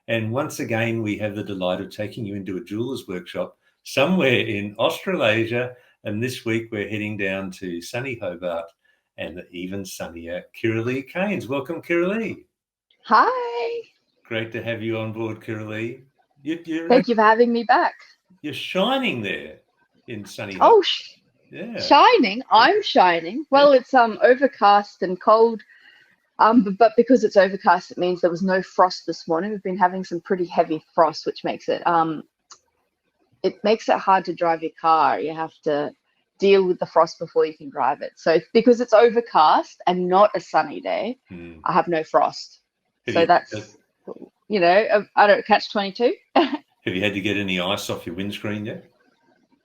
And once again, we have the delight of taking you into a jeweller's workshop somewhere in Australasia. And this week we're heading down to sunny Hobart and even sunnier Kirra-lea Caynes. Welcome, Kirra-lea. Hi. Great to have you on board, Kirra-lea. Thank you for having me back. You're shining there in sunny Hobart. Oh, yeah. Shining? I'm shining. Well, it's overcast and cold. But because it's overcast, it means there was no frost this morning. We've been having some pretty heavy frost, which makes it hard to drive your car. You have to deal with the frost before you can drive it. So because it's overcast and not a sunny day, I have no frost. So that's, I don't catch 22. Have you had to get any ice off your windscreen yet?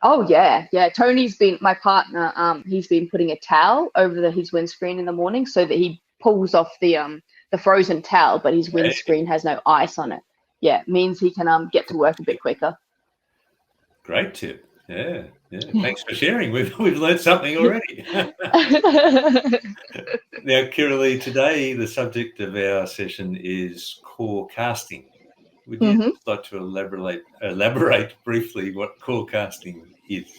Oh, yeah. Tony's been, my partner, he's been putting a towel over his windscreen in the morning so that he pulls off the frozen towel, but his windscreen has no ice on it. Yeah, it means he can get to work a bit quicker. Great tip. Yeah. Thanks for sharing. We've learned something already. Now, Kirra-lea, today the subject of our session is core casting. Would you like to elaborate briefly what core casting is?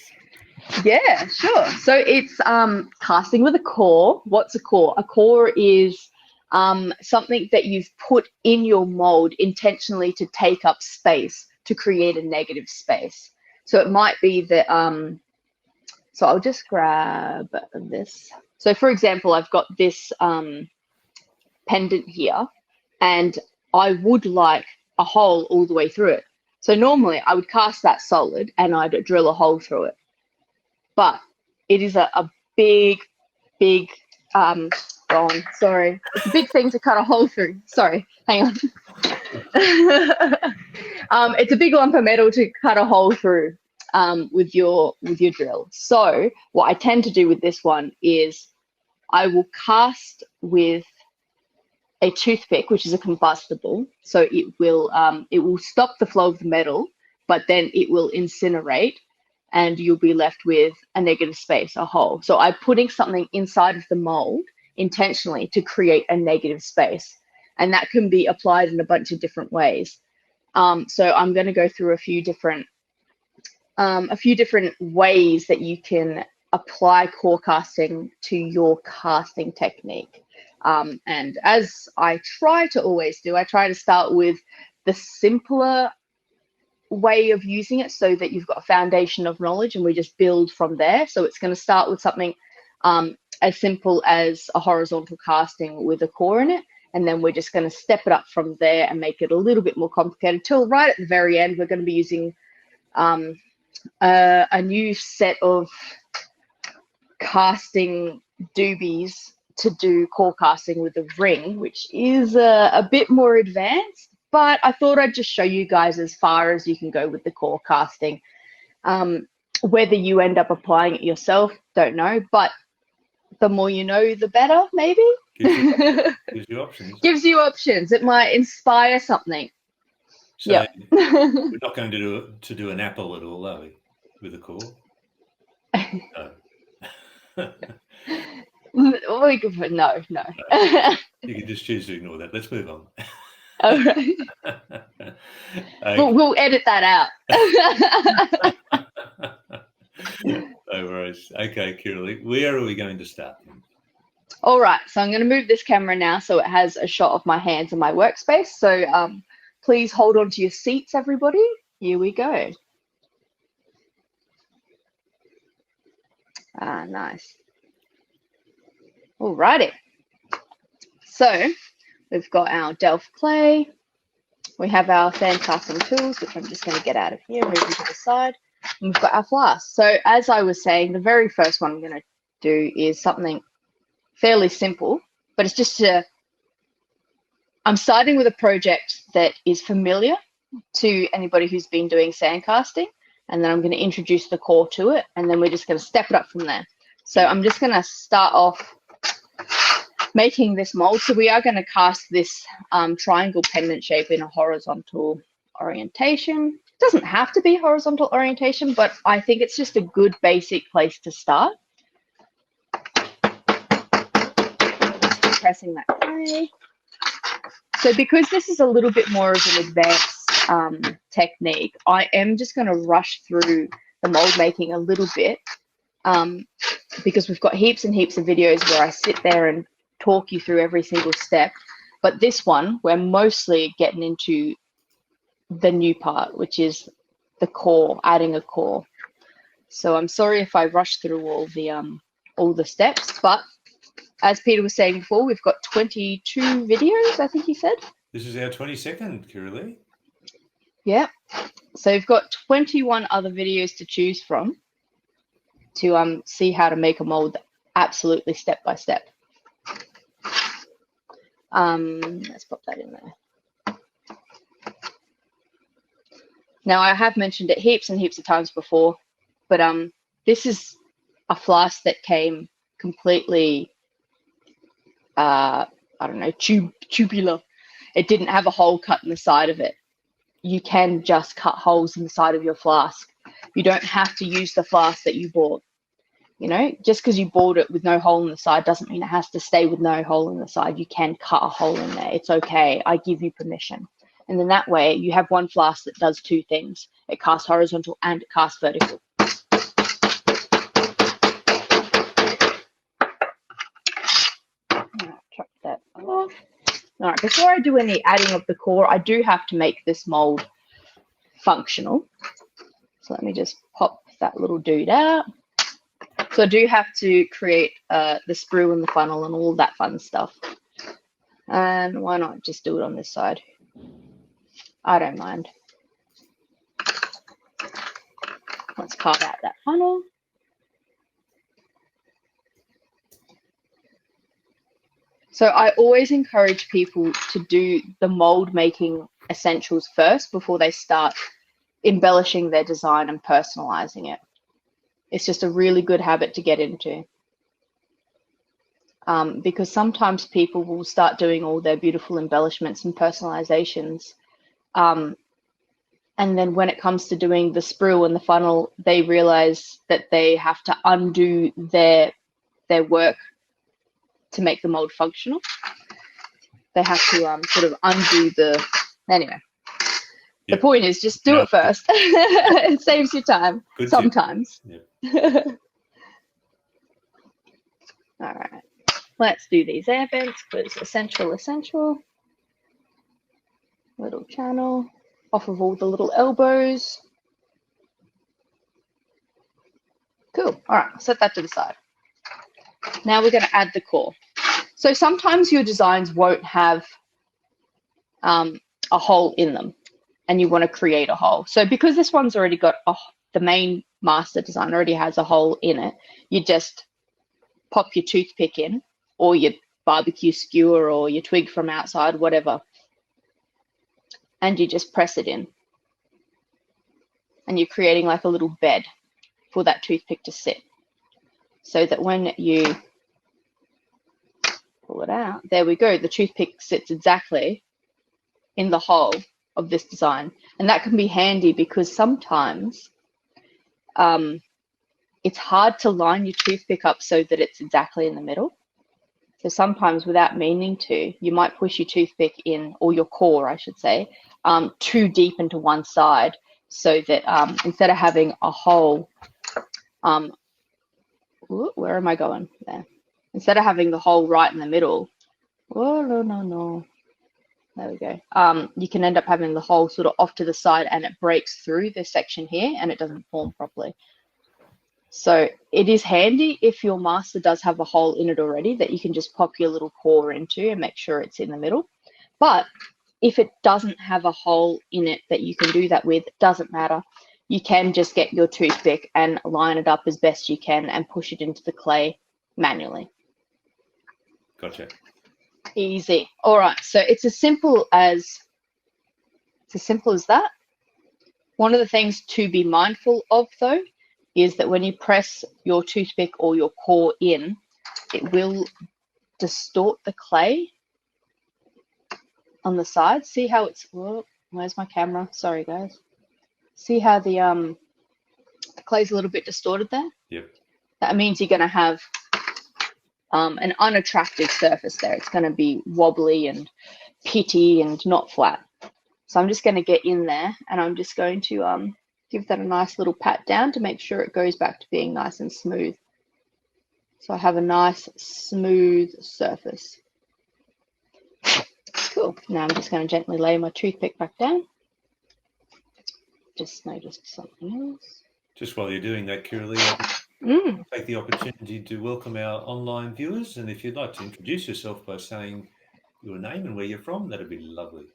Yeah, sure. So it's casting with a core. What's a core? A core is something that you've put in your mold intentionally to take up space, to create a negative space. So it might be that, so I'll just grab this. So for example, I've got this pendant here, and I would like a hole all the way through it. So normally I would cast that solid and I'd drill a hole through it. But it is a big, it's a big thing to cut a hole through. Sorry, hang on. It's a big lump of metal to cut a hole through with your drill. So what I tend to do with this one is I will cast with a toothpick, which is a combustible. So it will stop the flow of the metal, but then it will incinerate, and you'll be left with a negative space, a hole. So I'm putting something inside of the mold intentionally to create a negative space, and that can be applied in a bunch of different ways. So I'm going to go through a few different ways that you can apply core casting to your casting technique. And as I try to always do, I try to start with the simpler way of using it so that you've got a foundation of knowledge, and we just build from there. So it's going to start with something as simple as a horizontal casting with a core in it, and then we're just going to step it up from there and make it a little bit more complicated till right at the very end we're going to be using a new set of casting doobies to do core casting with a ring, which is a bit more advanced. But I thought I'd just show you guys as far as you can go with the core casting. Whether you end up applying it yourself, don't know. But the more you know, the better, maybe. Gives you options. Gives you options. It might inspire something. So we're not going to do an apple at all, are we, with a core? No. No. You can just choose to ignore that. Let's move on. All right. We'll edit that out. No worries. Okay, Kirra-lea, where are we going to start? All right, so I'm going to move this camera now so it has a shot of my hands and my workspace. So please hold on to your seats, everybody. Here we go. Nice. All righty. So we've got our Delft clay. We have our sand casting tools, which I'm just going to get out of here, move them to the side. And we've got our flasks. So as I was saying, the very first one I'm going to do is something fairly simple, but it's just I'm starting with a project that is familiar to anybody who's been doing sand casting, and then I'm going to introduce the core to it, and then we're just going to step it up from there. So I'm just going to start off making this mold. So we are going to cast this triangle pendant shape in a horizontal orientation. It doesn't have to be horizontal orientation, but I think it's just a good basic place to start. Just pressing that clay. So because this is a little bit more of an advanced technique, I am just going to rush through the mold making a little bit, because we've got heaps and heaps of videos where I sit there and talk you through every single step. But this one, we're mostly getting into the new part, which is the core, adding a core. So I'm sorry if I rush through all the steps, but as Peter was saying before, we've got 22 videos, I think he said. This is our 22nd, Kirra-lea. Yeah. So we've got 21 other videos to choose from to see how to make a mold absolutely step by step. Let's pop that in there. Now, I have mentioned it heaps and heaps of times before, but this is a flask that came completely, I don't know, tubular. It didn't have a hole cut in the side of it. You can just cut holes in the side of your flask. You don't have to use the flask that you bought. You know, just because you bought it with no hole in the side doesn't mean it has to stay with no hole in the side. You can cut a hole in there. It's okay. I give you permission. And then that way you have one flask that does two things. It casts horizontal and it casts vertical. Chop that off. All right, before I do any adding of the core, I do have to make this mold functional. So let me just pop that little dude out. So I do have to create the sprue and the funnel and all that fun stuff. And why not just do it on this side? I don't mind. Let's carve out that funnel. So I always encourage people to do the mold making essentials first before they start embellishing their design and personalizing it. It's just a really good habit to get into, because sometimes people will start doing all their beautiful embellishments and personalizations, and then when it comes to doing the sprue and the funnel, they realize that they have to undo their work to make the mold functional. They have to sort of undo the, anyway. Yep. The point is just do it first. It saves you time. Good sometimes. Yep. All right. Let's do these air vents because essential. Little channel off of all the little elbows. Cool. All right. Set that to the side. Now we're going to add the core. So sometimes your designs won't have a hole in them, and you want to create a hole. So because this one's already got the main master design already has a hole in it, you just pop your toothpick in, or your barbecue skewer, or your twig from outside, whatever, and you just press it in. And you're creating like a little bed for that toothpick to sit, so that when you pull it out, there we go, the toothpick sits exactly in the hole of this design. And that can be handy because sometimes it's hard to line your toothpick up so that it's exactly in the middle. So sometimes without meaning to, you might push your toothpick in, or your core, I should say, too deep into one side, so that instead of having a hole, where am I going? There. Instead of having the hole right in the middle, no. There we go. You can end up having the hole sort of off to the side, and it breaks through this section here and it doesn't form properly. So it is handy if your master does have a hole in it already that you can just pop your little core into and make sure it's in the middle. But if it doesn't have a hole in it that you can do that with, it doesn't matter. You can just get your toothpick and line it up as best you can and push it into the clay manually. Gotcha. Easy. All right, so it's as simple as that. One of the things to be mindful of, though, is that when you press your toothpick or your core in, it will distort the clay on the side. See how it's, where's my camera? Sorry, guys. See how the clay's a little bit distorted there? Yep. That means you're going to have an unattractive surface there. It's going to be wobbly and pitty and not flat. So I'm just going to get in there and I'm just going to give that a nice little pat down to make sure it goes back to being nice and smooth. So I have a nice smooth surface. Cool. Now I'm just going to gently lay my toothpick back down. Just noticed something else. Just while you're doing that, Kirra-lea, take the opportunity to welcome our online viewers. And if you'd like to introduce yourself by saying your name and where you're from, that'd be lovely.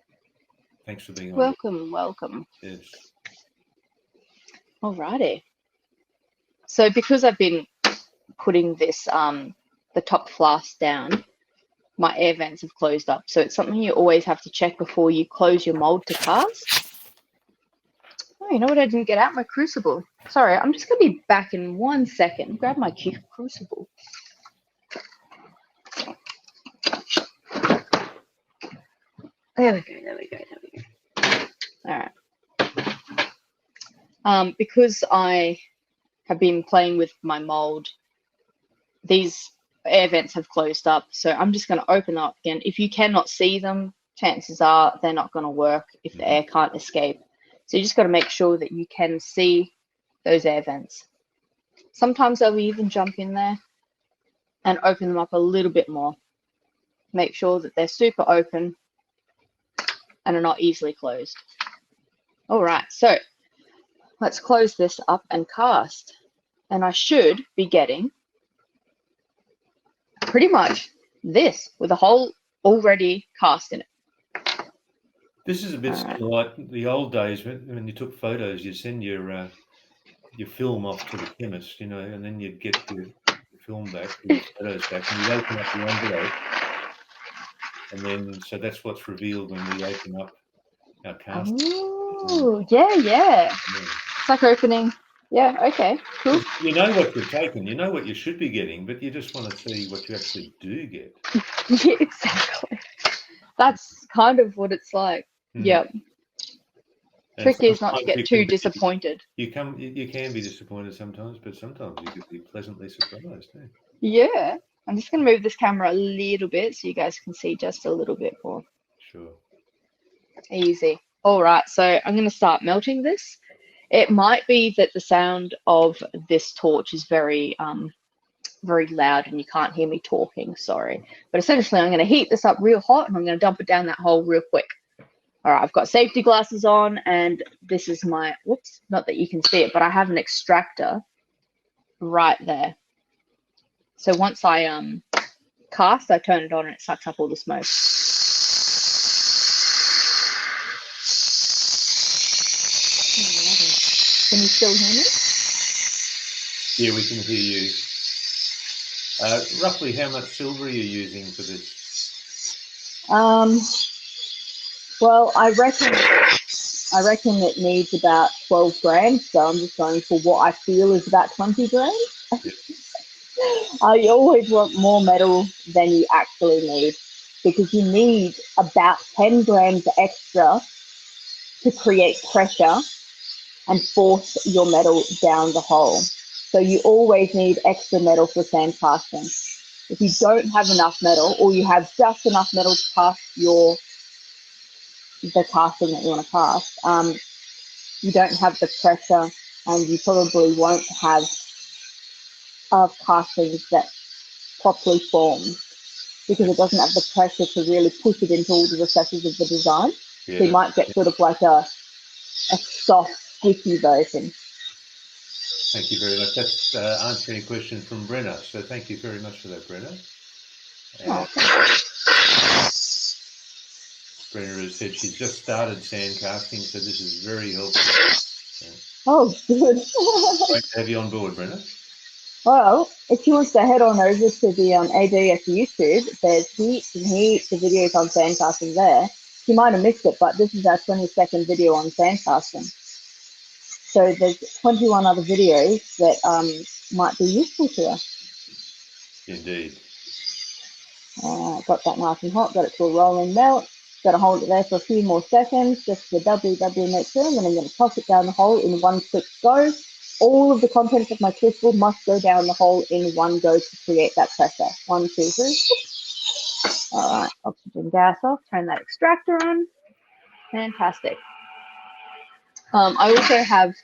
Thanks for being on. Welcome. Yes. Alrighty. So because I've been putting this, the top flask down, my air vents have closed up. So it's something you always have to check before you close your mold to cast. Oh, you know what? I didn't get out my crucible. Sorry, I'm just going to be back in 1 second. Grab my crucible. There we go. All right. Because I have been playing with my mold, these air vents have closed up. So I'm just going to open them up again. If you cannot see them, chances are they're not going to work if the air can't escape. So you just got to make sure that you can see those air vents. Sometimes I'll even jump in there and open them up a little bit more. Make sure that they're super open and are not easily closed. All right, so let's close this up and cast. And I should be getting pretty much this with a hole already cast in it. This is a bit like the old days when you took photos. You send your film off to the chemist, and then you'd get your film back, your photos back, and you open up the envelope, and then so that's what's revealed when we open up our cast. Oh, yeah. It's like opening. Yeah, okay, cool. You know what you're taking, you know what you should be getting, but you just want to see what you actually do get. Yeah, exactly. That's kind of what it's like. Yep. Trick is not to get too disappointed. You can be disappointed sometimes, but sometimes you could be pleasantly surprised. Eh? Yeah. I'm just going to move this camera a little bit so you guys can see just a little bit more. Sure. Easy. All right, so I'm going to start melting this. It might be that the sound of this torch is very loud and you can't hear me talking, sorry. But essentially, I'm going to heat this up real hot and I'm going to dump it down that hole real quick. All right, I've got safety glasses on and this is my, whoops, not that you can see it, but I have an extractor right there. So once I cast, I turn it on and it sucks up all the smoke. Can you still hear me? Yeah, we can hear you. Roughly how much silver are you using for this? Well, I reckon it needs about 12 grams, so I'm just going for what I feel is about 20 grams. Yep. You always want more metal than you actually need because you need about 10 grams extra to create pressure and force your metal down the hole. So you always need extra metal for sand casting. If you don't have enough metal or you have just enough metal to cast the casting that you want to cast, you don't have the pressure and you probably won't have castings that properly form because it doesn't have the pressure to really push it into all the recesses of the design. Yeah. So you might get sort of like a soft, squishy version. Thank you very much. That's answering a question from Brenna. So thank you very much for that, Brenna. Brenna has said she's just started sand casting, so this is very helpful. Oh, good. Great to have you on board, Brenna. Well, if you want to head on over to the ADS YouTube, there's heaps and heaps of videos on sand casting there. You might have missed it, but this is our 22nd video on sand casting. So there's 21 other videos that might be useful to us. Indeed. Got that nice and hot, got it to a rolling melt. Got to hold it there for a few more seconds just for WW make sure, and then I'm going to toss it down the hole in one quick go. All of the contents of my crucible must go down the hole in one go to create that pressure. 1, 2, 3. All right, oxygen gas off, turn that extractor on. Fantastic. I also have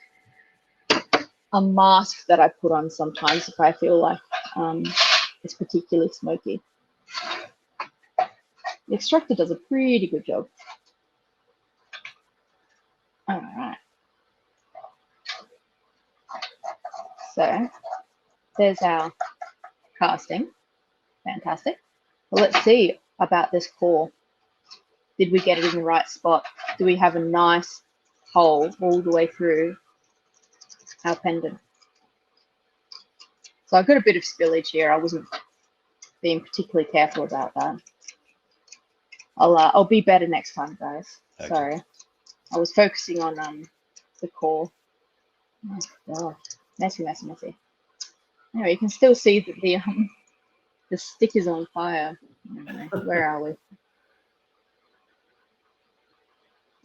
a mask that I put on sometimes if I feel like it's particularly smoky. The extractor does a pretty good job. All right. So there's our casting. Fantastic. Well, let's see about this core. Did we get it in the right spot? Do we have a nice hole all the way through our pendant? So I've got a bit of spillage here. I wasn't being particularly careful about that. I'll be better next time, guys. Okay. Sorry. I was focusing on the core. Oh gosh, messy. Anyway, you can still see that the stick is on fire. Anyway, where are we?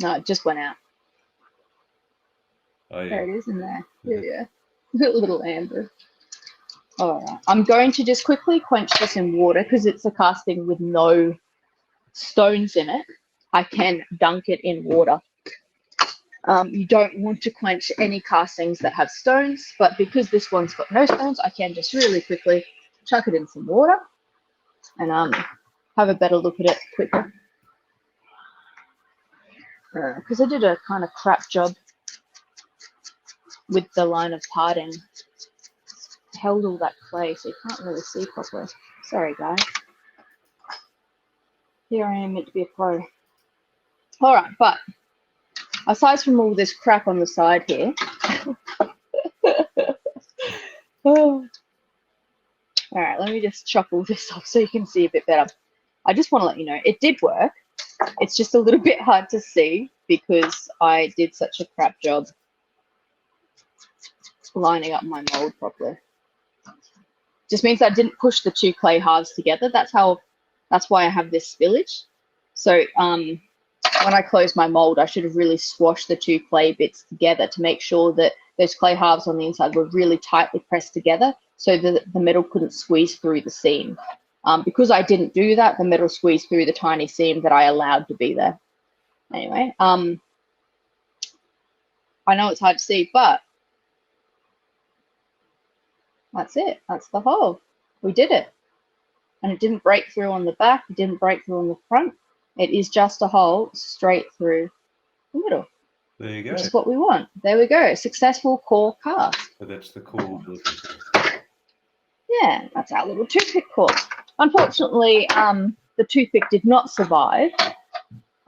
No, it just went out. Oh, yeah. There it is in there. Yeah. Little amber. All right. I'm going to just quickly quench this in water because it's a casting with no stones in it. I can dunk it in water. You don't want to quench any castings that have stones, but because this one's got no stones, I can just really quickly chuck it in some water and have a better look at it quicker. Because I did a kind of crap job with the line of parting. Held all that clay, so you can't really see properly. Sorry, guys. Here I am meant to be a pro. All right, but aside from all this crap on the side here, all right, let me just chop all this off so you can see a bit better. I just want to let you know it did work. It's just a little bit hard to see because I did such a crap job lining up my mold properly. Just means I didn't push the two clay halves together. That's why I have this spillage. So when I closed my mold, I should have really squashed the two clay bits together to make sure that those clay halves on the inside were really tightly pressed together so that the metal couldn't squeeze through the seam. Because I didn't do that, the metal squeezed through the tiny seam that I allowed to be there. Anyway, I know it's hard to see, but that's it. That's the hole. We did it. And it didn't break through on the back. It didn't break through on the front. It is just a hole straight through the middle. There you go. Which is what we want. There we go. Successful core cast. So that's the core. Yeah, that's our little toothpick core. Unfortunately, the toothpick did not survive.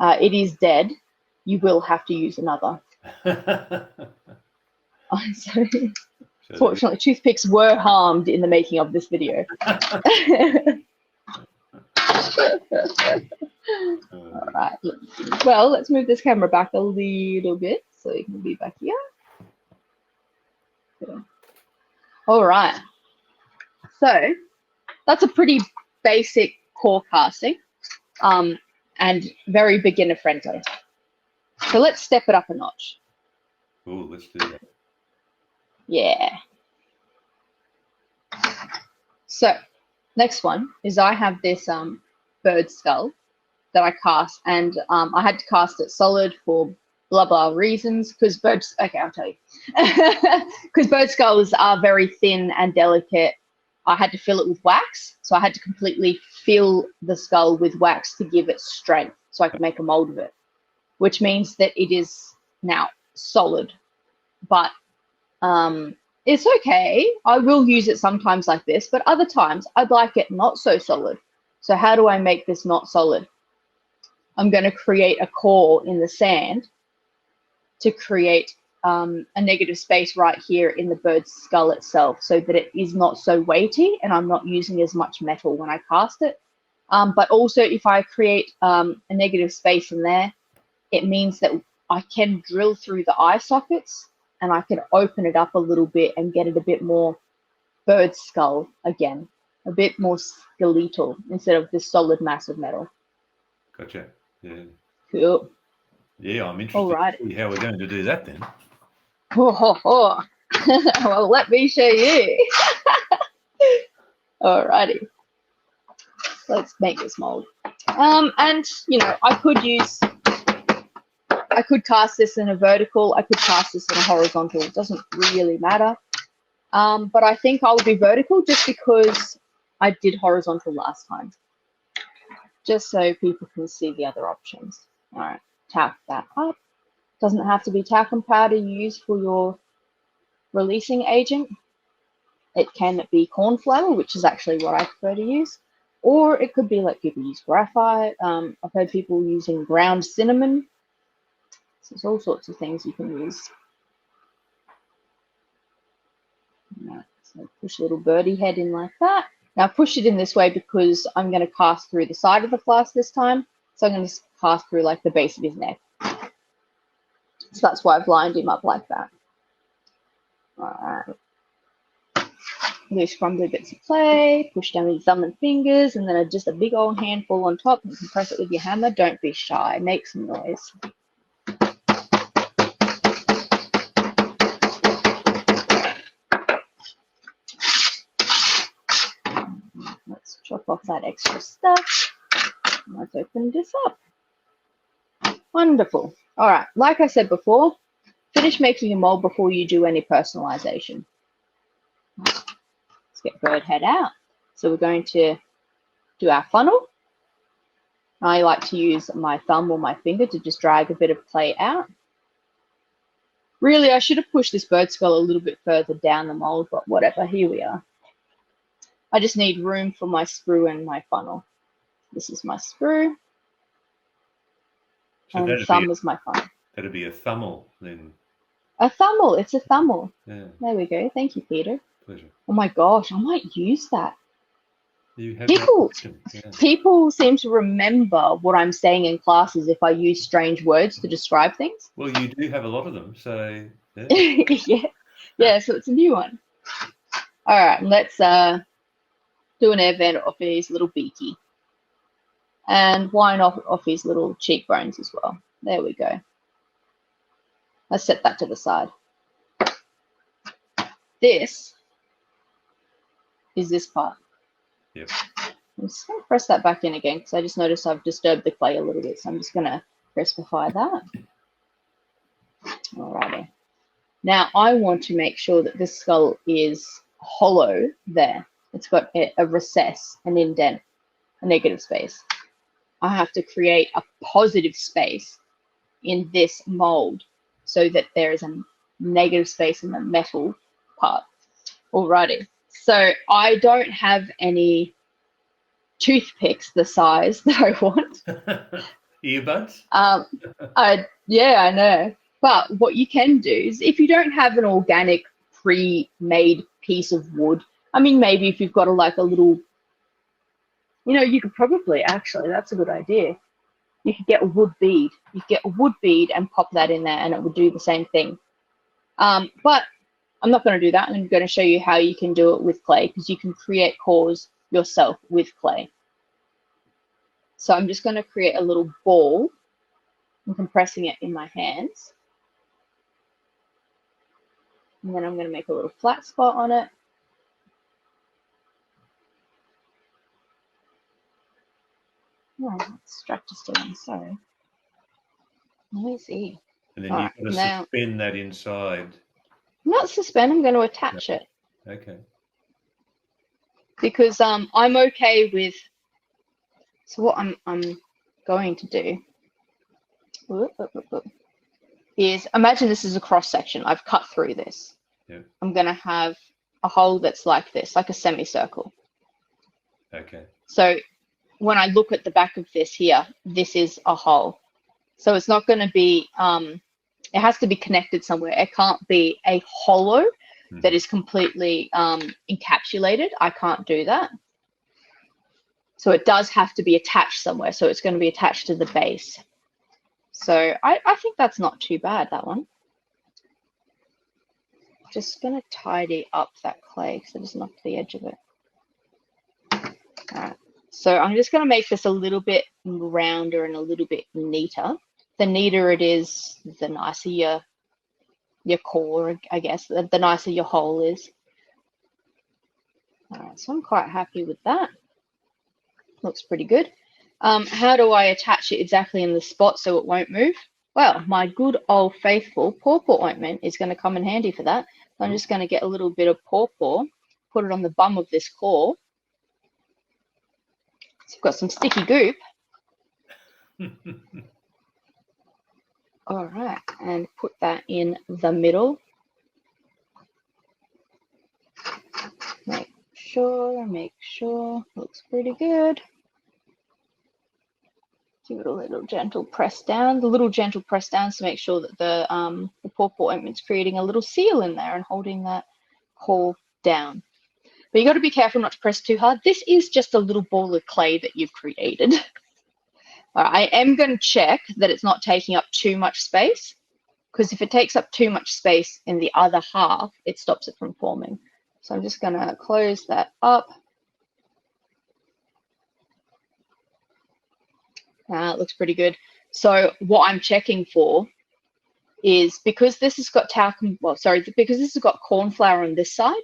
It is dead. You will have to use another. I'm sorry. Fortunately, toothpicks were harmed in the making of this video. All right. Well, let's move this camera back a little bit so you can be back here. All right. So that's a pretty basic core casting and very beginner friendly. So let's step it up a notch. Oh, let's do that. Yeah. So next one is I have this bird skull that I cast, and I had to cast it solid for blah blah reasons because birds. Okay, I'll tell you. Because bird skulls are very thin and delicate. I had to fill it with wax, so I had to completely fill the skull with wax to give it strength, so I could make a mold of it. Which means that it is now solid, but it's okay. I will use it sometimes like this, but other times I'd like it not so solid. So how do I make this not solid? I'm going to create a core in the sand to create a negative space right here in the bird's skull itself so that it is not so weighty and I'm not using as much metal when I cast it. But also if I create a negative space in there, it means that I can drill through the eye sockets and I can open it up a little bit and get it a bit more bird skull again, a bit more skeletal instead of this solid mass of metal. Gotcha. Yeah. Cool. Yeah, I'm interested to see how we're going to do that then. Well, let me show you. Alrighty. let's make this mold. And you know, I could cast this in a vertical, I could cast this in a horizontal, it doesn't really matter. But I think I'll do vertical just because I did horizontal last time. Just so people can see the other options. All right, tack that up. Doesn't have to be talcum powder you use for your releasing agent. It can be corn flour, which is actually what I prefer to use. Or it could be like people use graphite. I've heard people using ground cinnamon. So there's all sorts of things you can use. Right, so push a little birdie head in like that. Now push it in this way because I'm going to cast through the side of the flask this time. So I'm going to cast through like the base of his neck. So that's why I've lined him up like that. All right. Loose crumbly bits of clay, push down with your thumb and fingers, and then just a big old handful on top. You can press it with your hammer. Don't be shy. Make some noise. Let's chop off that extra stuff. Let's open this up. Wonderful. All right. Like I said before, finish making your mold before you do any personalization. Let's get bird head out. So we're going to do our funnel. I like to use my thumb or my finger to just drag a bit of clay out. Really, I should have pushed this bird skull a little bit further down the mold, but whatever, here we are. I just need room for my sprue and my funnel. This is my sprue, So and thumb is my funnel. That'd be a thumbel then. A thumbel, it's a thumbel. Yeah. There we go. Thank you, Peter. Pleasure. Oh my gosh, I might use that. You have people seem to remember what I'm saying in classes if I use strange words to describe things. Well, you do have a lot of them, so yeah. yeah, so it's a new one. All right, let's do an air vent off his little beaky. And wine off his little cheekbones as well. There we go. Let's set that to the side. This is this part. Yep. I'm just going to press that back in again because I just noticed I've disturbed the clay a little bit. So I'm just going to pressify that. Alrighty. Now I want to make sure that this skull is hollow there. It's got a recess, an indent, a negative space. I have to create a positive space in this mold so that there is a negative space in the metal part. Alrighty. So I don't have any toothpicks the size that I want. Earbuds? Yeah, I know. But what you can do is if you don't have an organic pre-made piece of wood, I mean, maybe if you've got a little, you know, you could probably, actually, that's a good idea. You could get a wood bead. You could get a wood bead and pop that in there and it would do the same thing. But I'm not going to do that. I'm going to show you how you can do it with clay because you can create cores yourself with clay. So I'm just going to create a little ball. I'm compressing it in my hands. And then I'm going to make a little flat spot on it. Oh, that's Stractor still on, sorry. Let me see. And then you've got to suspend that inside. Not suspend, I'm going to attach it. Okay. Because I'm okay with, so what I'm going to do is, imagine this is a cross section. I've cut through this. Yep. I'm going to have a hole that's like this, like a semicircle. Okay. So when I look at the back of this here, this is a hole. So it's not going to be, it has to be connected somewhere. It can't be a hollow that is completely encapsulated. I can't do that. So it does have to be attached somewhere. So it's going to be attached to the base. So I think that's not too bad, that one. Just going to tidy up that clay because I just knocked the edge of it. All right. So I'm just going to make this a little bit rounder and a little bit neater. The neater it is, the nicer your core, I guess, the nicer your hole is. All right, so I'm quite happy with that. Looks pretty good. How do I attach it exactly in the spot so it won't move? Well, my good old faithful pawpaw ointment is going to come in handy for that. So I'm just going to get a little bit of pawpaw, put it on the bum of this claw. So we've got some sticky goop. All right, and put that in the middle. Make sure, looks pretty good. Give it a little gentle press down. The little gentle press down to make sure that the pawpaw ointment's creating a little seal in there and holding that core down. But you got to be careful not to press too hard. This is just a little ball of clay that you've created. All right, I am going to check that it's not taking up too much space, because if it takes up too much space in the other half, it stops it from forming. So I'm just going to close that up. It looks pretty good. So what I'm checking for is, because this has got talcum, well, sorry, because this has got corn flour on this side,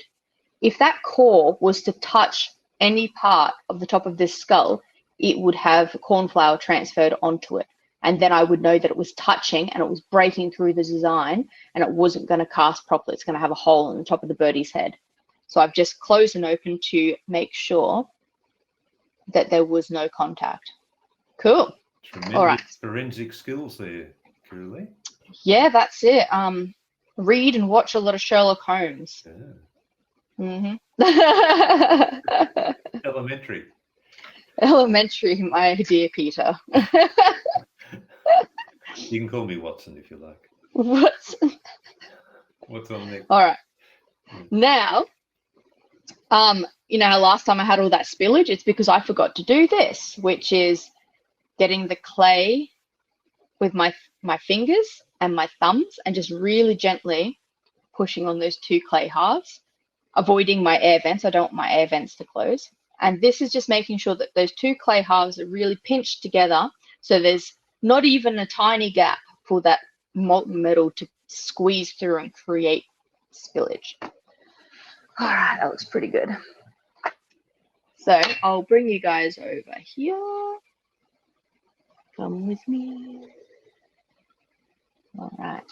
if that core was to touch any part of the top of this skull, it would have corn flour transferred onto it. And then I would know that it was touching and it was breaking through the design and it wasn't going to cast properly. It's going to have a hole in the top of the birdie's head. So I've just closed and opened to make sure that there was no contact. Cool. All right. Forensic skills there, Kirra-lea. Yeah, that's it. Read and watch a lot of Sherlock Holmes. Yeah. Elementary. Elementary, my dear Peter. You can call me Watson if you like. Watson. What's on next? All right. Now, you know how last time I had all that spillage? It's because I forgot to do this, which is getting the clay with my fingers and my thumbs and just really gently pushing on those two clay halves, avoiding my air vents. I don't want my air vents to close. And this is just making sure that those two clay halves are really pinched together, so there's not even a tiny gap for that molten metal to squeeze through and create spillage. All right, that looks pretty good. So I'll bring you guys over here. Come with me. All right,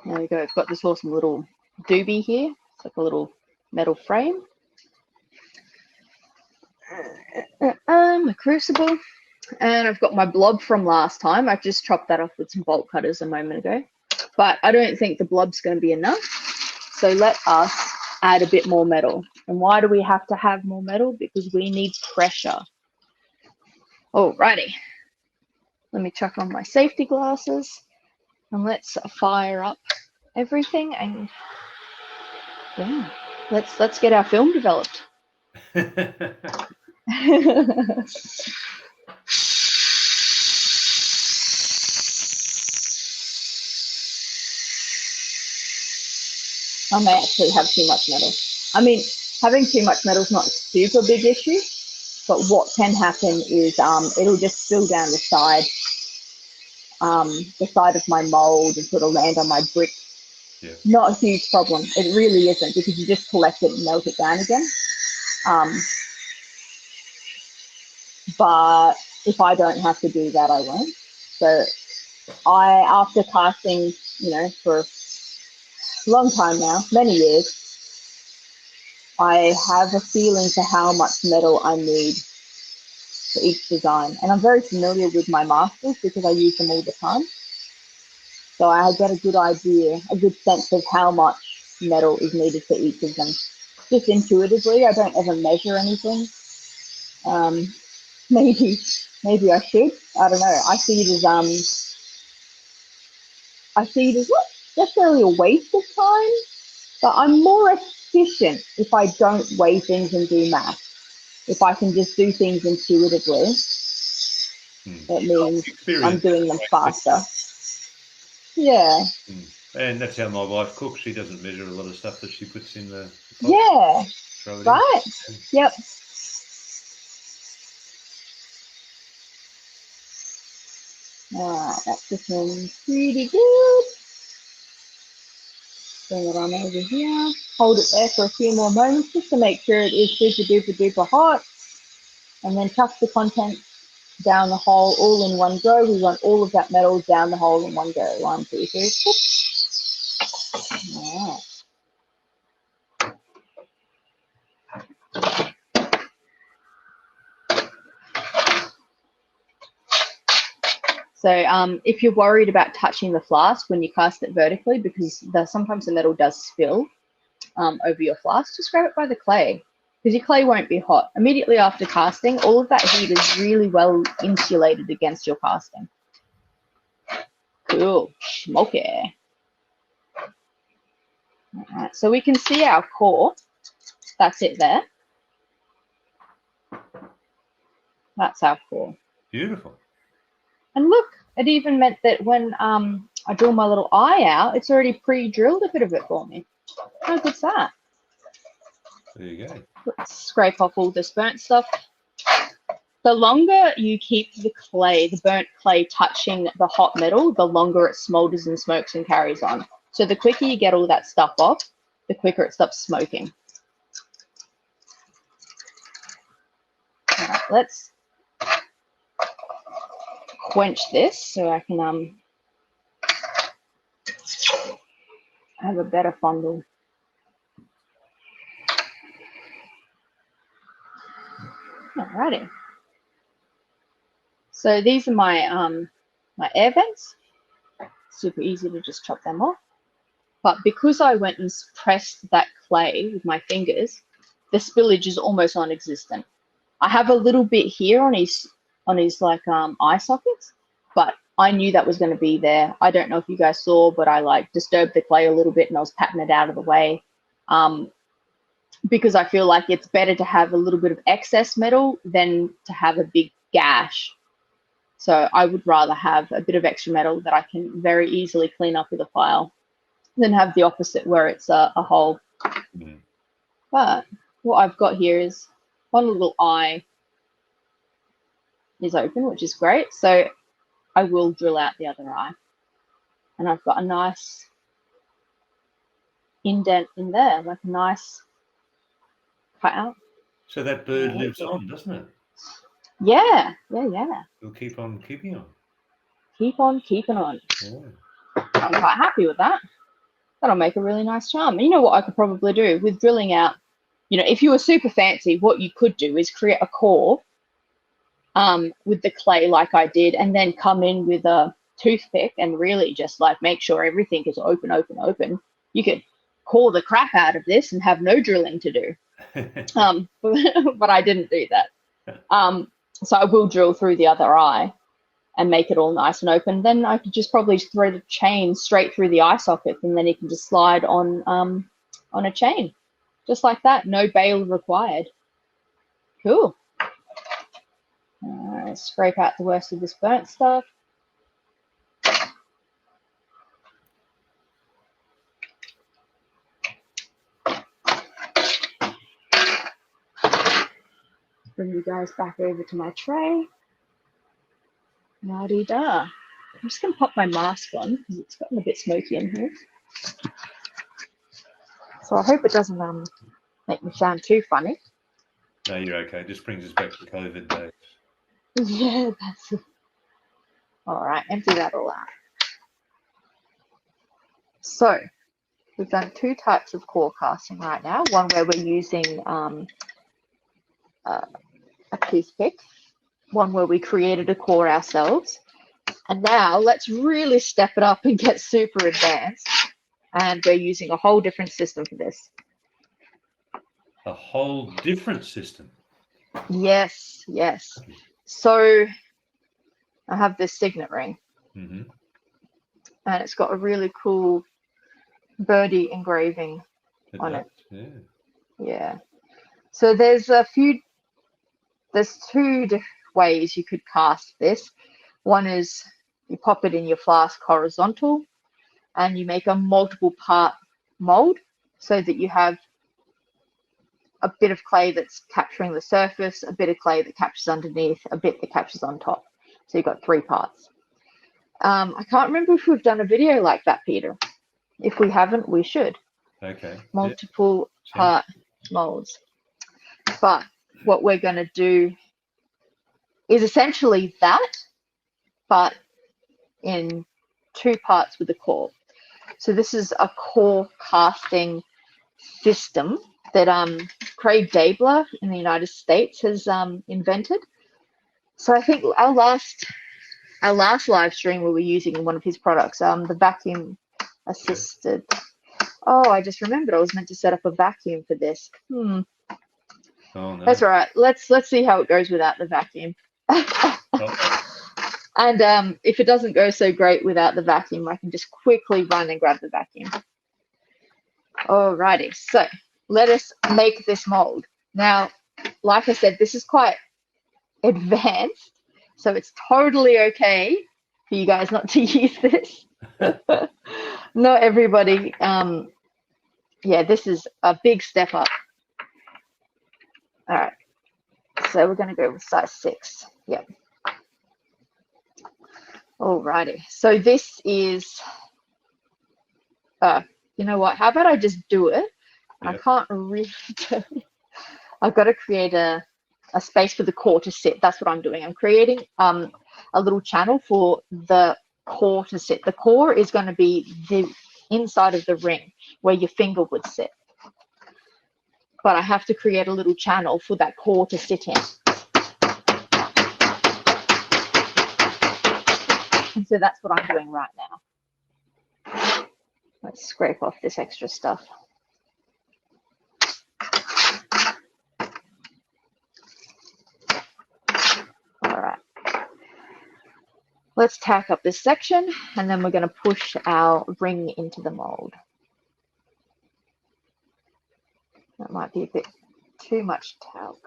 there we go. I've got this awesome little doobie here. It's like a little metal frame. A crucible. And I've got my blob from last time. I've just chopped that off with some bolt cutters a moment ago. But I don't think the blob's going to be enough. So let us add a bit more metal. And why do we have to have more metal? Because we need pressure. Alrighty. Let me chuck on my safety glasses. And let's fire up everything. And yeah, let's get our film developed. I may actually have too much metal. I mean, having too much metal is not a super big issue, but what can happen is it'll just spill down the side of my mold and sort of land on my brick. Yeah. Not a huge problem. It really isn't, because you just collect it and melt it down again. But if I don't have to do that, I won't. So after casting, for a long time now, many years, I have a feeling for how much metal I need for each design. And I'm very familiar with my masters because I use them all the time. So I get a good idea, a good sense of how much metal is needed for each of them. Just intuitively, I don't ever measure anything. Maybe I should. I don't know. I see it as not necessarily a waste of time, but I'm more efficient if I don't weigh things and do math. If I can just do things intuitively, that means I'm doing them faster. Yeah. And that's how my wife cooks. She doesn't measure a lot of stuff that she puts in the pot. Yeah. Right. Yep. That's looking pretty good. Bring it on over here. Hold it there for a few more moments just to make sure it is super duper duper hot. and then chuck the contents down the hole all in one go. We want all of that metal down the hole in one go. 1, 2, 3, 4. All right. So if you're worried about touching the flask when you cast it vertically, because sometimes the metal does spill over your flask, just grab it by the clay, because your clay won't be hot. Immediately after casting, all of that heat is really well insulated against your casting. Cool, smoky. All right, so we can see our core. That's it there. That's our core. Beautiful. And look, it even meant that when I draw my little eye out, it's already pre-drilled a bit of it for me. How good's that? There you go. Let's scrape off all this burnt stuff. The longer you keep the clay, the burnt clay touching the hot metal, the longer it smolders and smokes and carries on. So the quicker you get all that stuff off, the quicker it stops smoking. All right, let's quench this so I can have a better fondle. Alrighty. So these are my my air vents. Super easy to just chop them off. But because I went and pressed that clay with my fingers, the spillage is almost non-existent. I have a little bit here on his like eye sockets, but I knew that was going to be there. I don't know if you guys saw, but I like disturbed the clay a little bit and I was patting it out of the way, because I feel like it's better to have a little bit of excess metal than to have a big gash. So I would rather have a bit of extra metal that I can very easily clean up with a file than have the opposite where it's a hole. Mm. But what I've got here is one little eye is open, which is great. So I will drill out the other eye. And I've got a nice indent in there, like a nice cut out. So that bird lives on, doesn't it? Yeah, yeah. It'll keep on keeping on. Keep on keeping on. Yeah. I'm quite happy with that. That'll make a really nice charm. And you know what I could probably do with drilling out, you know, if you were super fancy, what you could do is create a core with the clay like I did, and then come in with a toothpick and really just like make sure everything is open. You could core the crap out of this and have no drilling to do. But I didn't do that. So I will drill through the other eye and make it all nice and open. Then I could just probably thread a chain straight through the eye socket, and then you can just slide on a chain, just like that. No bail required. Cool. Scrape out the worst of this burnt stuff. Bring you guys back over to my tray. La-di-da. I'm just going to pop my mask on because it's gotten a bit smoky in here. So I hope it doesn't make me sound too funny. No, you're okay. It just brings us back to COVID days. Yeah, that's it. All right, empty that all out. So we've done 2 types of core casting right now. One where we're using a toothpick. One where we created a core ourselves. And now let's really step it up and get super advanced. And we're using a whole different system for this. A whole different system. Yes, yes. So I have this signet ring. Mm-hmm. And it's got a really cool birdie engraving on it. Yeah. Yeah. So there's 2 different ways you could cast this. One is you pop it in your flask horizontal and you make a multiple part mold so that you have a bit of clay that's capturing the surface, a bit of clay that captures underneath, a bit that captures on top. So you've got 3 parts. I can't remember if we've done a video like that, Peter. If we haven't, we should. Okay. Multiple part molds. But what we're going to do is essentially that, but in 2 parts with a core. So this is a core casting system that Craig Dabler in the United States has invented. So I think our last live stream we were using one of his products, the vacuum assisted. Oh, I just remembered I was meant to set up a vacuum for this. Oh, no. That's all right. Let's see how it goes without the vacuum. And if it doesn't go so great without the vacuum, I can just quickly run and grab the vacuum. Alrighty, so let us make this mold. Now, like I said, this is quite advanced, so it's totally okay for you guys not to use this. Not everybody. Yeah, this is a big step up. All right, so we're going to go with size 6. Yep. Alrighty, so this is, you know what, how about I just do it? Yep. I can't really do it. I've got to create a space for the core to sit. That's what I'm doing. I'm creating a little channel for the core to sit. The core is going to be the inside of the ring where your finger would sit. But I have to create a little channel for that core to sit in. And so that's what I'm doing right now. Let's scrape off this extra stuff. All right. Let's tack up this section, and then we're going to push our ring into the mold. That might be a bit too much talc.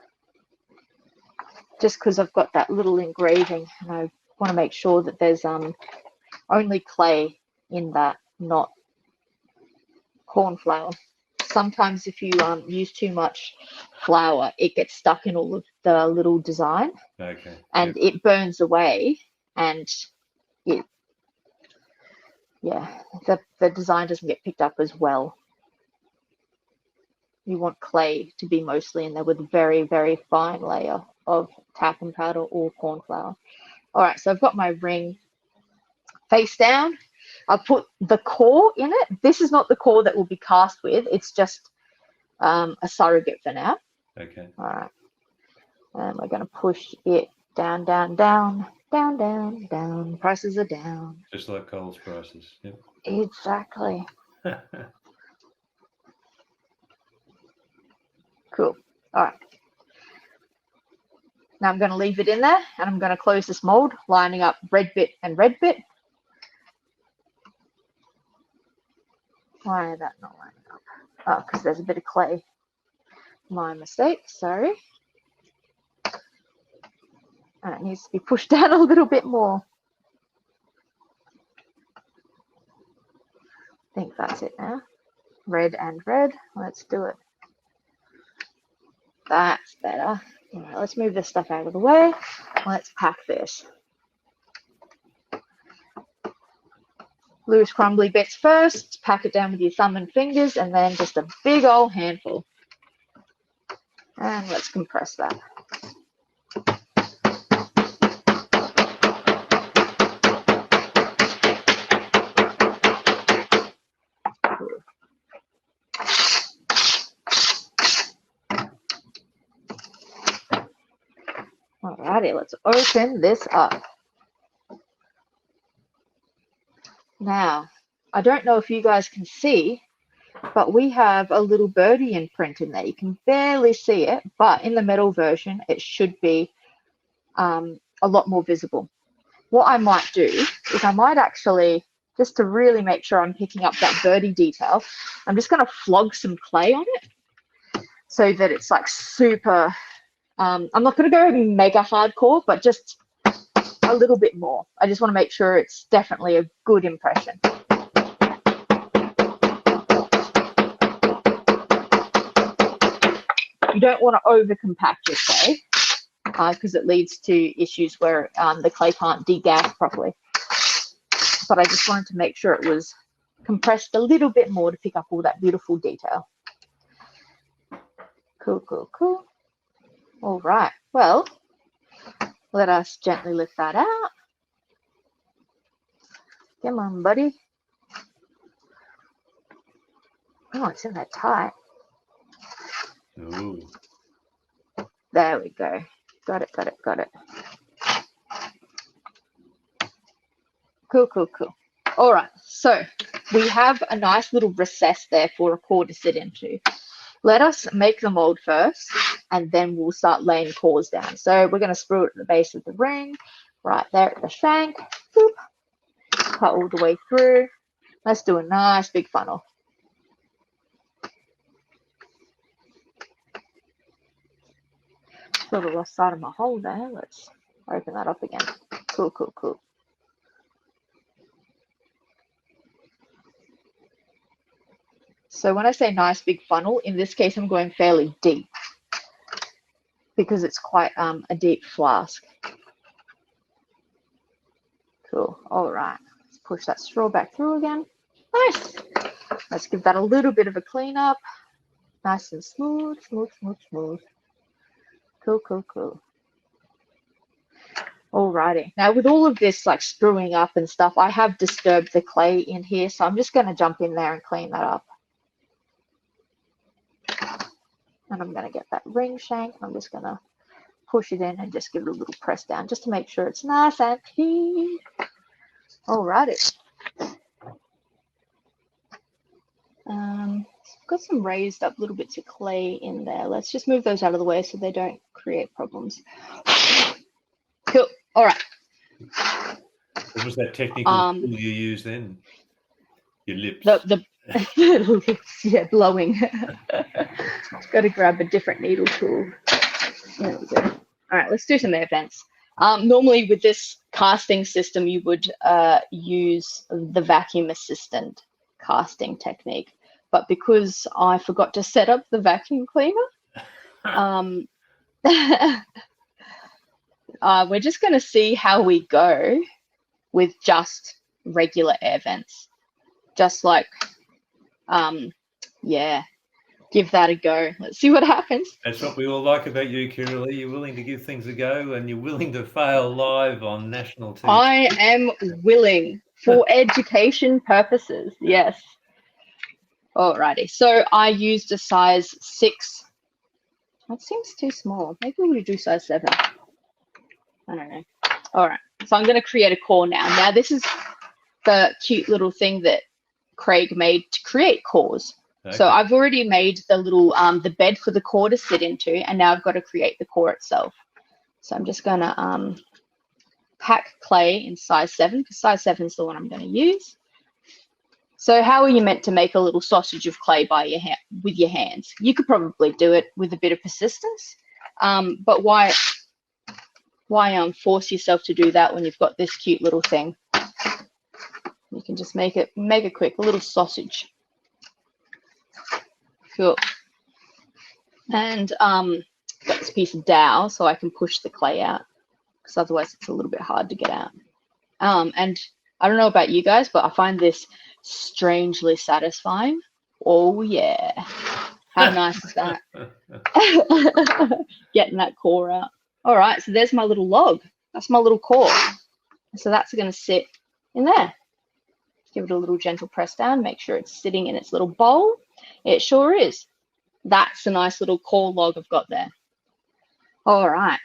Just because I've got that little engraving, and I want to make sure that there's only clay in that, not corn flour. Sometimes if you use too much flour, it gets stuck in all of the little design. Okay. And it burns away, and the design doesn't get picked up as well. You want clay to be mostly in there with a very, very fine layer of talcum powder or corn flour. All right, so I've got my ring face down. I'll put the core in it. This is not the core that will be cast with. It's just a surrogate for now. Okay. All right. And we're going to push it down, down, down, down, down, down. Prices are down. Just like Coles prices. Yep. Exactly. Cool. All right. Now I'm going to leave it in there, and I'm going to close this mold, lining up red bit and red bit. Why is that not lining up? Oh, because there's a bit of clay. My mistake, sorry. And it needs to be pushed down a little bit more. I think that's it now. Red and red. Let's do it. That's better. All right, let's move this stuff out of the way. Let's pack this. Loose crumbly bits first. Pack it down with your thumb and fingers, and then just a big old handful. And let's compress that. Alrighty, let's open this up. Now, I don't know if you guys can see, but we have a little birdie imprint in there. You can barely see it, but in the metal version, it should be a lot more visible. What I might do is I might actually, just to really make sure I'm picking up that birdie detail, I'm just going to flog some clay on it so that it's like super, I'm not going to go mega hardcore, but just a little bit more. I just want to make sure it's definitely a good impression. You don't want to over compact your clay because it leads to issues where the clay can't degas properly. But I just wanted to make sure it was compressed a little bit more to pick up all that beautiful detail. Cool, cool, cool. All right, well, Let us gently lift that out. Come on, buddy. Oh, it's in there tight. Ooh. There we go. Got it, got it, got it. Cool, cool, cool. All right, so we have a nice little recess there for a core to sit into. Let us make the mold first, and then we'll start laying cores down. So we're going to sprue it at the base of the ring, right there at the shank. Boop. Cut all the way through. Let's do a nice big funnel. Feel the left side of my hole there. Let's open that up again. Cool, cool, cool. So when I say nice big funnel, in this case, I'm going fairly deep because it's quite a deep flask. Cool. All right. Let's push that straw back through again. Nice. Let's give that a little bit of a clean up. Nice and smooth, smooth, smooth, smooth. Cool, cool, cool. Alrighty. Now with all of this like screwing up and stuff, I have disturbed the clay in here, so I'm just going to jump in there and clean that up. And I'm going to get that ring shank. I'm just going to push it in and just give it a little press down just to make sure it's nice and clean. Alrighty. Got some raised up little bits of clay in there. Let's just move those out of the way so they don't create problems. Cool. All right. What was that technical tool you used then? Your lips. The lips, yeah, blowing. Got to grab a different needle tool. There we go. All right, let's do some air vents. Normally with this casting system, you would use the vacuum assistant casting technique. But because I forgot to set up the vacuum cleaner, we're just going to see how we go with just regular air vents. Just like, yeah, give that a go. Let's see what happens. That's what we all like about you, Kirra-lea. You're willing to give things a go and you're willing to fail live on national TV. I am willing for education purposes, yes. Alrighty, so I used a size 6. That seems too small. Maybe we'll do size 7. I don't know. All right, so I'm going to create a core now. Now this is the cute little thing that Craig made to create cores. Okay. So I've already made the little the bed for the core to sit into, and now I've got to create the core itself. So I'm just going to pack clay in size 7 because size 7 is the one I'm going to use. So how are you meant to make a little sausage of clay by your with your hands? You could probably do it with a bit of persistence, but why force yourself to do that when you've got this cute little thing? You can just make it quick, a little sausage. Cool. And got this piece of dowel so I can push the clay out because otherwise it's a little bit hard to get out. And I don't know about you guys, but I find this strangely satisfying. Oh yeah, how nice is that? Getting that core out. All right, so there's my little log. That's my little core. So that's going to sit in there. Give it a little gentle press down, make sure it's sitting in its little bowl. It sure is. That's a nice little core log I've got there. All right,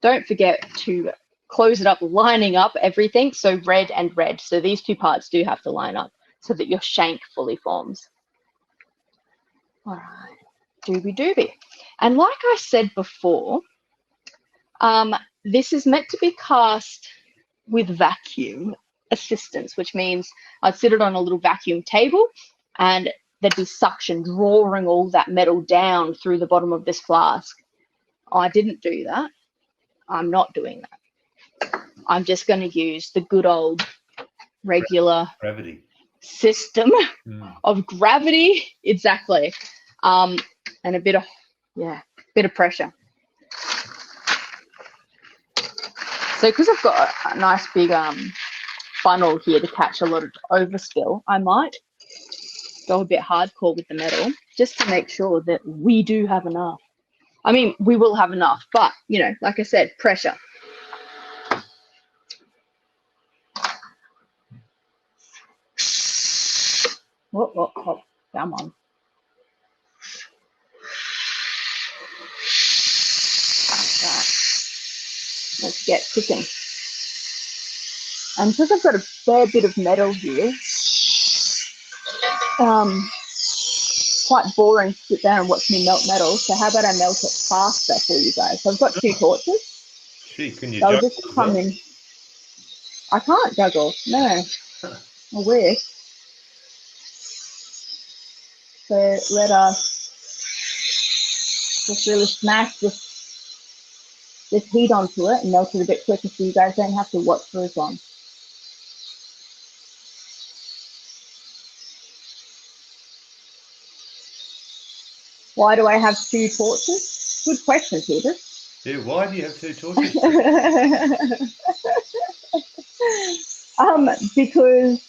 don't forget to close it up, lining up everything, so red and red. So these two parts do have to line up so that your shank fully forms. All right, doobie doobie. And like I said before, this is meant to be cast with vacuum assistance, which means I'd sit it on a little vacuum table and there'd be suction drawing all that metal down through the bottom of this flask. I didn't do that. I'm not doing that. I'm just going to use the good old regular gravity system of gravity. Exactly. And a bit of pressure. So because I've got a nice big funnel here to catch a lot of overspill, I might go a bit hardcore with the metal just to make sure that we do have enough. I mean, we will have enough, but, you know, like I said, pressure. Oh, come on. Right. Let's get cooking. And because I've got a fair bit of metal here, quite boring to sit there and watch me melt metal. So how about I melt it faster for you guys? So I've got 2 torches. Gee, can you They'll juggle just as come well? in. I can't juggle. No. I wish. So let us just really smash this heat onto it and melt it a bit quicker so you guys don't have to watch for as long. Why do I have 2 torches? Good question, Peter. Yeah, why do you have 2 torches? Because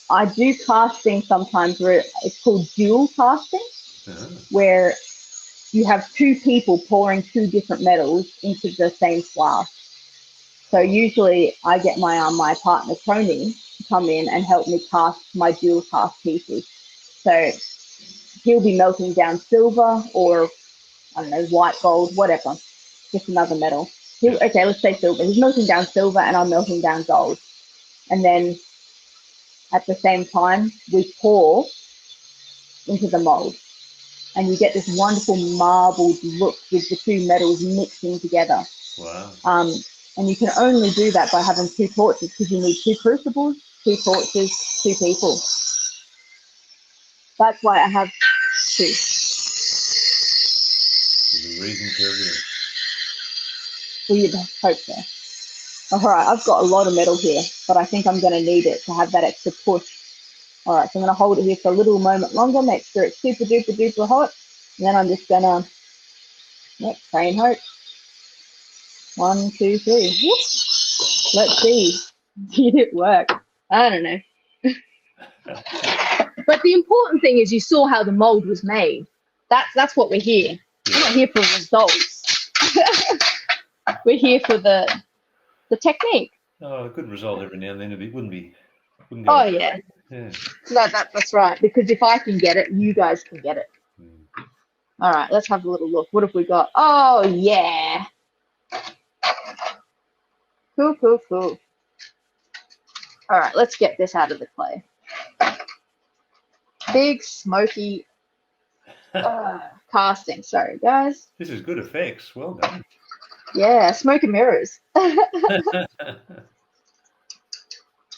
I do casting sometimes where it's called dual casting, where you have 2 people pouring 2 different metals into the same flask. So usually I get my partner Tony to come in and help me cast my dual cast pieces. So he'll be melting down silver or, I don't know, white gold, whatever, just another metal. Okay, let's say silver. He's melting down silver and I'm melting down gold. And then at the same time, we pour into the mold. And you get this wonderful marbled look with the 2 metals mixing together. Wow. And you can only do that by having 2 torches because you need 2 crucibles, 2 torches, 2 people. That's why I have 2. There's a reason for everything. Well, you'd hope so. All right, I've got a lot of metal here, but I think I'm going to need it to have that extra push. All right, so I'm going to hold it here for a little moment longer, make sure it's super duper duper hot. And then I'm just going to, pray and hope. 1, 2, 3. Whoop. Let's see. Did it work? I don't know. But the important thing is you saw how the mold was made. That's what we're here. We're not here for results. We're here for the technique. Oh, a good result every now and then. It wouldn't go. Oh yeah. No, that's right. Because if I can get it, you guys can get it. All right, let's have a little look. What have we got? Oh yeah. Cool. All right, let's get this out of the clay. Big smoky casting. Sorry, guys. This is good effects. Well done. Yeah, smoke and mirrors. All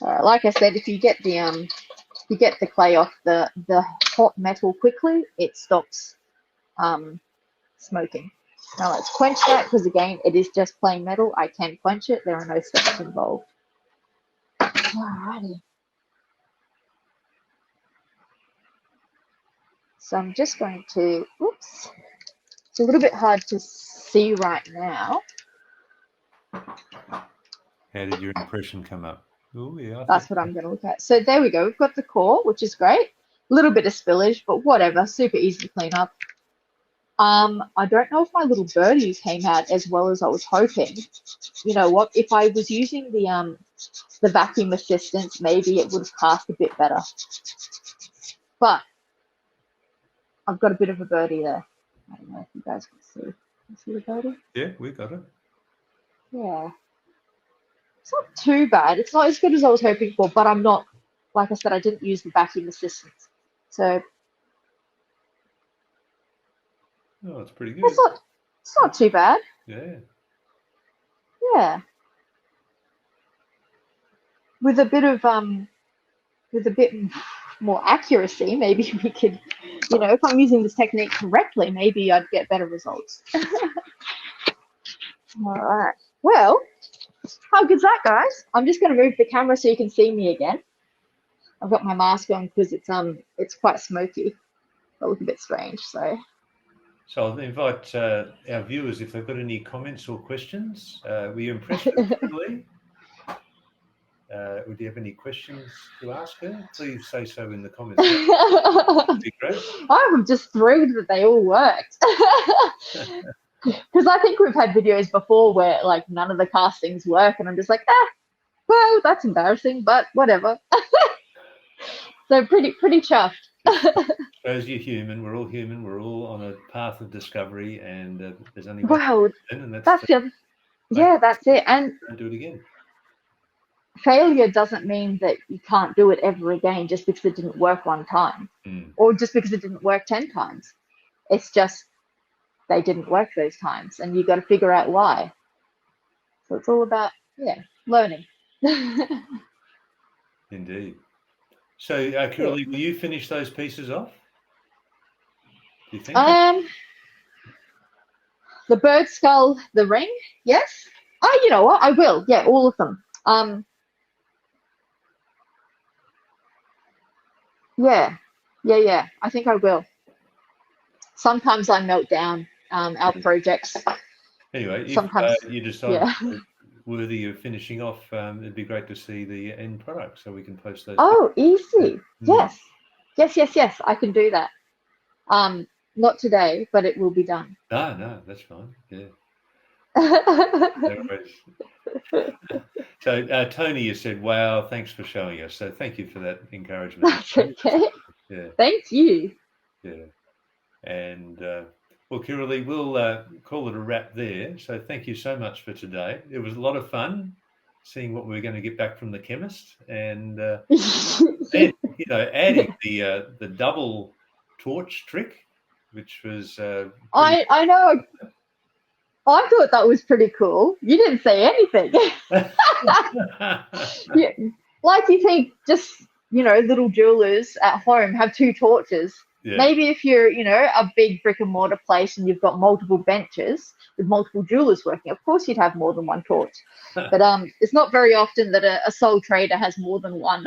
right, like I said, if you get the clay off the hot metal quickly, it stops smoking. Now let's quench that because again, it is just plain metal. I can quench it. There are no steps involved. Alrighty. So I'm just going to, oops, it's a little bit hard to see right now. How did your impression come up? Ooh, yeah, that's what I'm going to look at. So there we go. We've got the core, which is great. A little bit of spillage, but whatever. Super easy to clean up. I don't know if my little birdies came out as well as I was hoping. You know what? If I was using the vacuum assistance, maybe it would have cast a bit better. But I've got a bit of a birdie there. I don't know if you guys can see. Can you see the birdie? Yeah, we got it. Yeah. It's not too bad. It's not as good as I was hoping for, but I'm not, like I said, I didn't use the vacuum assistance. So. Oh, it's pretty good. It's not too bad. Yeah. Yeah. With a bit more accuracy, maybe we could, you know, if I'm using this technique correctly, maybe I'd get better results. All right. Well, how good's that, guys? I'm just going to move the camera so you can see me again. I've got my mask on because it's quite smoky. I look a bit strange, so. So I'll invite our viewers if they've got any comments or questions. Were you impressed with Kirra-lea? Would you have any questions to ask her? Please say so in the comments. That'd be great. I'm just thrilled that they all worked. Because I think we've had videos before where like none of the castings work, and I'm just like, well, that's embarrassing, but whatever. So pretty chuffed. Shows you're human. We're all human. We're all on a path of discovery, and there's only one Well, and that's that's the other. Yeah, that's it. And don't do it again. failure doesn't mean that you can't do it ever again just because it didn't work one time, or just because it didn't work 10 times. It's just they didn't work those times, and you got to figure out why. So it's all about learning. Indeed. So, Kirra-lea, will you finish those pieces off? Do you think? The bird skull, the ring, yes. Oh, you know what? I will. Yeah, all of them. Yeah. I think I will. Sometimes I melt down our projects. Anyway, if Sometimes, you decide worthy of finishing off, it'd be great to see the end product so we can post those. Oh, easy. Yes. I can do that. Not today, but it will be done. No, that's fine. Yeah. No worries. So, Tony, you said, "Wow, thanks for showing us." So, thank you for that encouragement. That's okay. Yeah. Thank you. Yeah. And well, Kirra-lea, we'll call it a wrap there. So, thank you so much for today. It was a lot of fun seeing what we were going to get back from the chemist, and then, adding the double torch trick, which was I know. I thought that was pretty cool. You didn't say anything. Yeah, like you think just, little jewelers at home have 2 torches. Yeah. Maybe if you're, a big brick and mortar place and you've got multiple benches with multiple jewelers working, of course you'd have more than 1 torch. But it's not very often that a sole trader has more than 1.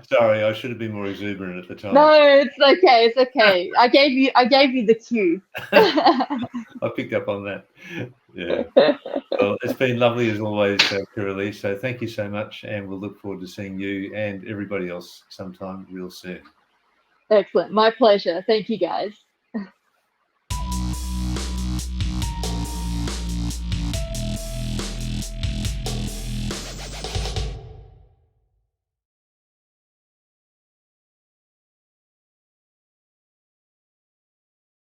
Sorry, I should have been more exuberant at the time. No, it's okay. It's okay. I gave you the cue. I picked up on that. Yeah. Well, it's been lovely as always, Kirra-lea. So thank you so much, and we'll look forward to seeing you and everybody else sometime real soon. Excellent. My pleasure. Thank you, guys.